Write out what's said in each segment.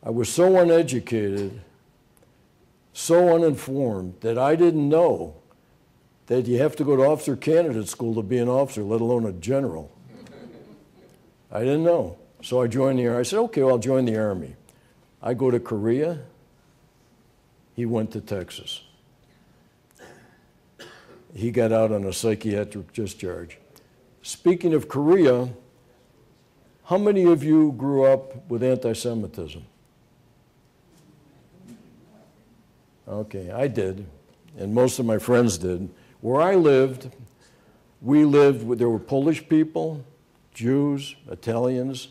I was so uneducated, so uninformed, that I didn't know that you have to go to officer candidate school to be an officer, let alone a general. I didn't know. So I joined the Army. I said, okay, well, I'll join the Army. I go to Korea. He went to Texas. He got out on a psychiatric discharge. Speaking of Korea, how many of you grew up with anti-Semitism? Okay, I did, and most of my friends did. Where I lived, there were Polish people, Jews, Italians,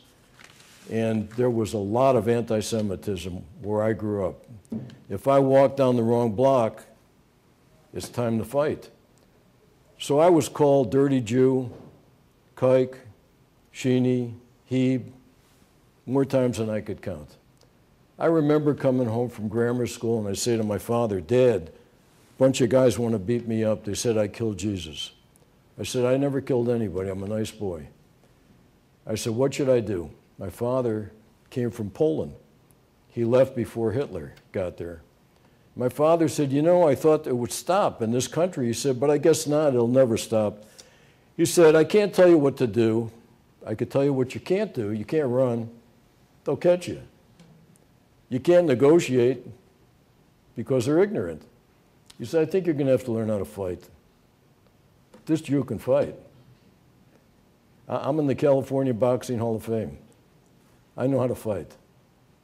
and there was a lot of anti-Semitism where I grew up. If I walked down the wrong block, it's time to fight. So I was called Dirty Jew, Kike, Sheeny, Heeb, more times than I could count. I remember coming home from grammar school and I say to my father, Dad, a bunch of guys want to beat me up. They said I killed Jesus. I said, I never killed anybody. I'm a nice boy. I said, what should I do? My father came from Poland. He left before Hitler got there. My father said, you know, I thought it would stop in this country. He said, but I guess not. It'll never stop. He said, I can't tell you what to do. I could tell you what you can't do. You can't run. They'll catch you. You can't negotiate because they're ignorant. He said, I think you're going to have to learn how to fight. This Jew can fight. I'm in the California Boxing Hall of Fame. I know how to fight.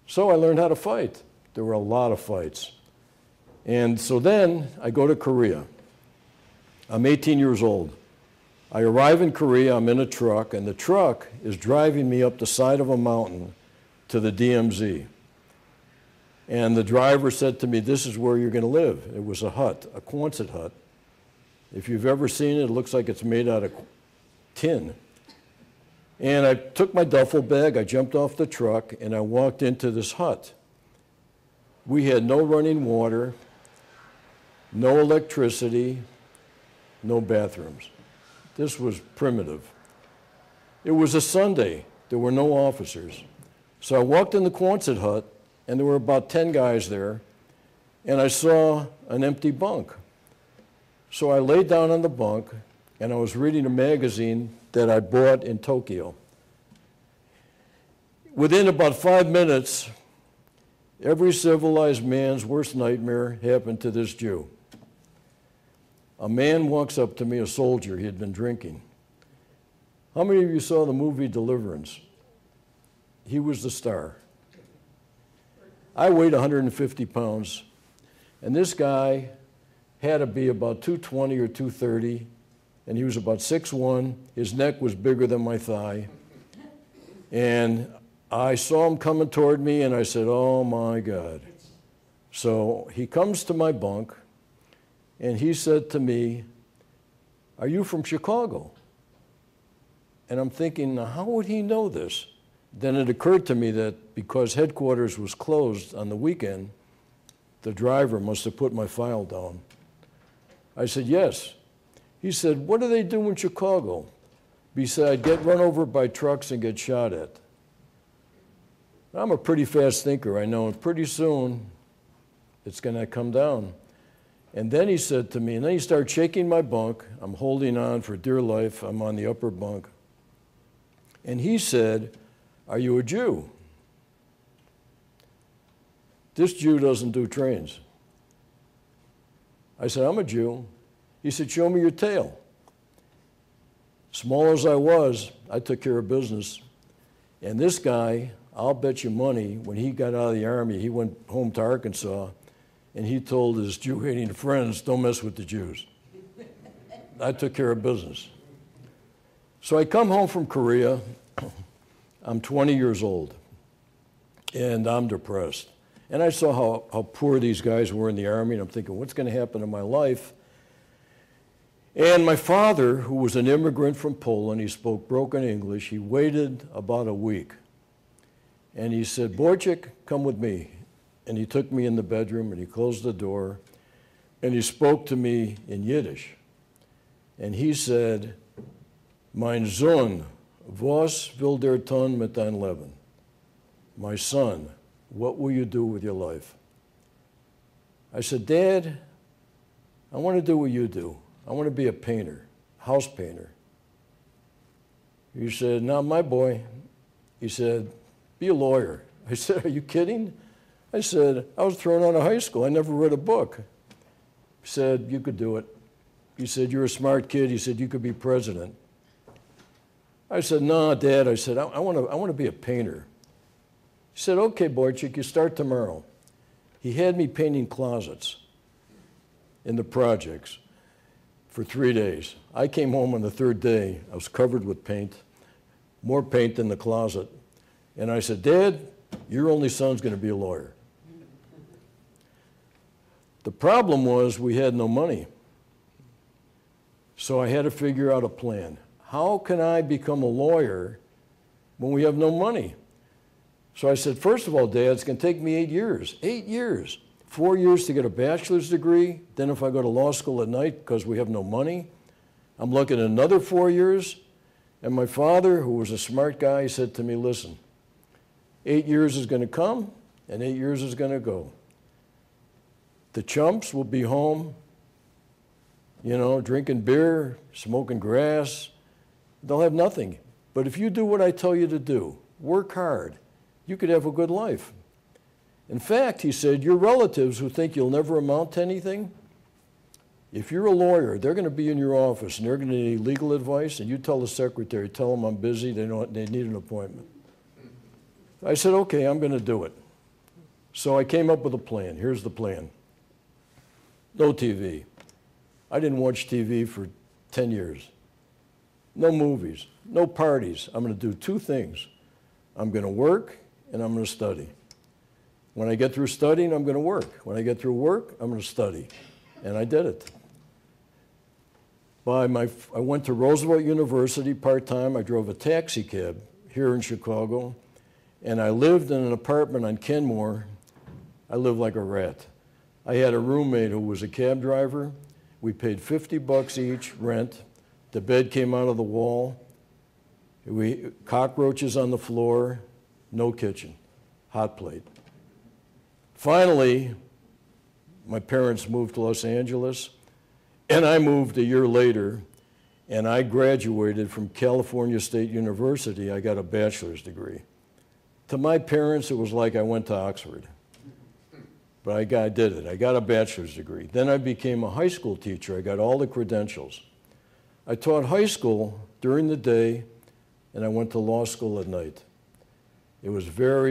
So I learned how to fight. There were a lot of fights. And so then I go to Korea. I'm 18 years old. I arrive in Korea, I'm in a truck, and the truck is driving me up the side of a mountain to the DMZ. And the driver said to me, this is where you're going to live. It was a hut, a Quonset hut. If you've ever seen it, it looks like it's made out of tin. And I took my duffel bag, I jumped off the truck, and I walked into this hut. We had no running water, no electricity, no bathrooms. This was primitive. It was a Sunday. There were no officers. So I walked in the Quonset hut, and there were about 10 guys there, and I saw an empty bunk. So I laid down on the bunk, and I was reading a magazine that I bought in Tokyo. Within about 5 minutes, every civilized man's worst nightmare happened to this Jew. A man walks up to me, a soldier, he had been drinking. How many of you saw the movie Deliverance? He was the star. I weighed 150 pounds, and this guy had to be about 220 or 230, and he was about 6'1". His neck was bigger than my thigh. And I saw him coming toward me, and I said, oh my God. So he comes to my bunk, and he said to me, are you from Chicago? And I'm thinking, now how would he know this? Then it occurred to me that because headquarters was closed on the weekend, the driver must have put my file down. I said, yes. He said, what do they do in Chicago besides get run over by trucks and get shot at? I'm a pretty fast thinker, I know, and pretty soon it's going to come down. And then he said to me, and then he started shaking my bunk. I'm holding on for dear life. I'm on the upper bunk. And he said, are you a Jew? This Jew doesn't do trains. I said, I'm a Jew. He said, show me your tail. Small as I was, I took care of business. And this guy, I'll bet you money, when he got out of the Army, he went home to Arkansas, and he told his Jew-hating friends, don't mess with the Jews. I took care of business. So I come home from Korea. I'm 20 years old, and I'm depressed. And I saw how poor these guys were in the Army, and I'm thinking, what's going to happen to my life? And my father, who was an immigrant from Poland, he spoke broken English, he waited about a week. And he said, Borchik, come with me. And he took me in the bedroom, and he closed the door, and he spoke to me in Yiddish. And he said, Mein Sohn, was will der tun mit dein Leben? My son, what will you do with your life? I said, Dad, I want to do what you do. I want to be a painter, house painter. He said, not my boy. He said, be a lawyer. I said, are you kidding? I said, I was thrown out of high school. I never read a book. He said, you could do it. He said, you're a smart kid. He said, you could be president. I said, no, Dad. I said, I want to be a painter. He said, okay, Boychik, you start tomorrow. He had me painting closets in the projects for 3 days. I came home on the third day. I was covered with paint, more paint than the closet. And I said, Dad, your only son's going to be a lawyer. The problem was we had no money. So I had to figure out a plan. How can I become a lawyer when we have no money? So I said, first of all, Dad, it's going to take me 8 years. 8 years. 4 years to get a bachelor's degree. Then if I go to law school at night because we have no money, I'm looking at another 4 years. And my father, who was a smart guy, said to me, listen, 8 years is going to come and 8 years is going to go. The chumps will be home, you know, drinking beer, smoking grass. They'll have nothing. But if you do what I tell you to do, work hard, you could have a good life. In fact, he said, your relatives who think you'll never amount to anything, if you're a lawyer, they're going to be in your office and they're going to need legal advice, and you tell the secretary, tell them I'm busy, they need an appointment. I said, okay, I'm going to do it. So I came up with a plan. Here's the plan. No TV. I didn't watch TV for 10 years. No movies, no parties. I'm going to do two things. I'm going to work and I'm going to study. When I get through studying, I'm going to work. When I get through work, I'm going to study. And I did it. I went to Roosevelt University part-time. I drove a taxi cab here in Chicago. And I lived in an apartment on Kenmore. I lived like a rat. I had a roommate who was a cab driver. We paid $50 each rent. The bed came out of the wall. Cockroaches on the floor, no kitchen, hot plate. Finally, my parents moved to Los Angeles, and I moved a year later, and I graduated from California State University. I got a bachelor's degree. To my parents, it was like I went to Oxford. But I did it. I got a bachelor's degree. Then I became a high school teacher. I got all the credentials. I taught high school during the day, and I went to law school at night. It was very,